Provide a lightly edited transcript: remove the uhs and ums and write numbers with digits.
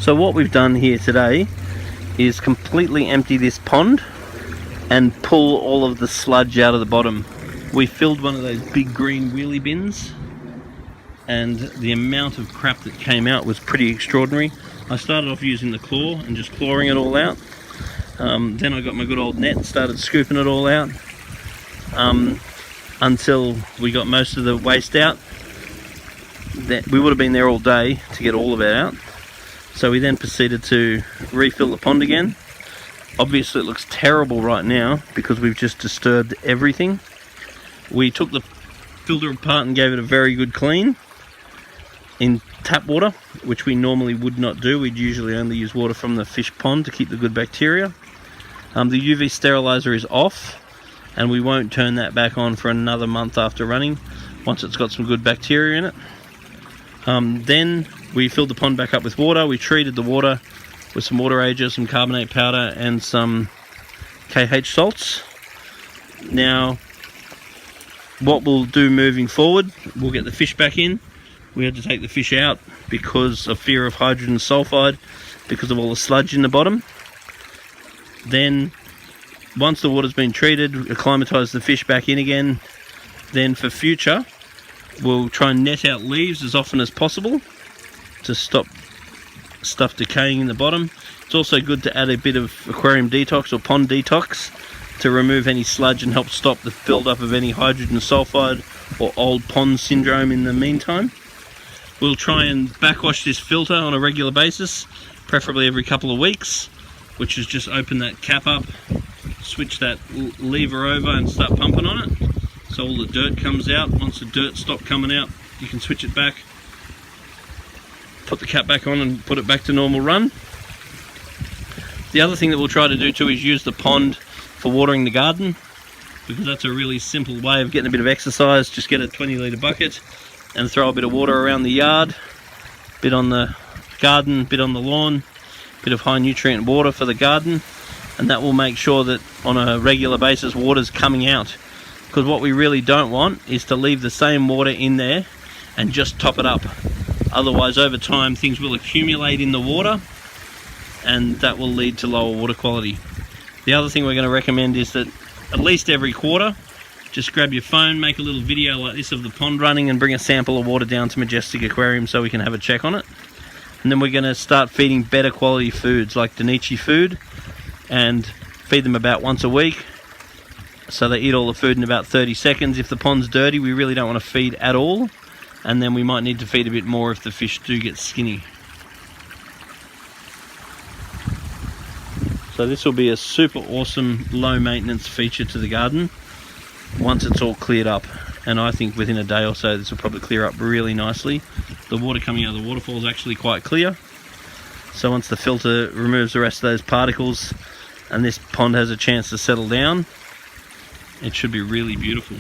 So what we've done here today is completely empty this pond and pull all of the sludge out of the bottom. We filled one of those big green wheelie bins, and the amount of crap that came out was pretty extraordinary. I started off using the claw and just clawing it all out. Then I got my good old net and started scooping it all out until we got most of the waste out. We would have been there all day to get all of it out. So we then proceeded to refill the pond again. Obviously it looks terrible right now because we've just disturbed everything. We took the filter apart and gave it a very good clean in tap water, which we normally would not do. We'd usually only use water from the fish pond to keep the good bacteria. The UV sterilizer is off, and we won't turn that back on for another month after running, once it's got some good bacteria in it. Then we filled the pond back up with water. We treated the water with some water ager, some carbonate powder, and some KH salts. Now, what we'll do moving forward, we'll get the fish back in. We had to take the fish out because of fear of hydrogen sulfide, because of all the sludge in the bottom. Then, once the water's been treated, acclimatise the fish back in again. Then for future, we'll try and net out leaves as often as possible to stop stuff decaying in the bottom. It's also good to add a bit of aquarium detox or pond detox to remove any sludge and help stop the build-up of any hydrogen sulfide or old pond syndrome in the meantime. We'll try and backwash this filter on a regular basis, preferably every couple of weeks, which is just open that cap up, switch that lever over and start pumping on it so all the dirt comes out. Once the dirt stops coming out, you can switch it back, put the cap back on and put it back to normal run. The other thing that we'll try to do too is use the pond for watering the garden, because that's a really simple way of getting a bit of exercise. Just get a 20-litre bucket and throw a bit of water around the yard, bit on the garden, bit on the lawn, bit of high nutrient water for the garden, and that will make sure that on a regular basis water's coming out. Because what we really don't want is to leave the same water in there and just top it up. Otherwise, over time, things will accumulate in the water, and that will lead to lower water quality. The other thing we're going to recommend is that at least every quarter, just grab your phone, make a little video like this of the pond running, and bring a sample of water down to Majestic Aquarium so we can have a check on it. And then we're going to start feeding better quality foods like Danichi food, and feed them about once a week so they eat all the food in about 30 seconds. If the pond's dirty, we really don't want to feed at all, and then we might need to feed a bit more if the fish do get skinny. So this will be a super awesome low maintenance feature to the garden once it's all cleared up, and I think within a day or so this will probably clear up really nicely. The water coming out of the waterfall is actually quite clear, so once the filter removes the rest of those particles and this pond has a chance to settle down, it should be really beautiful.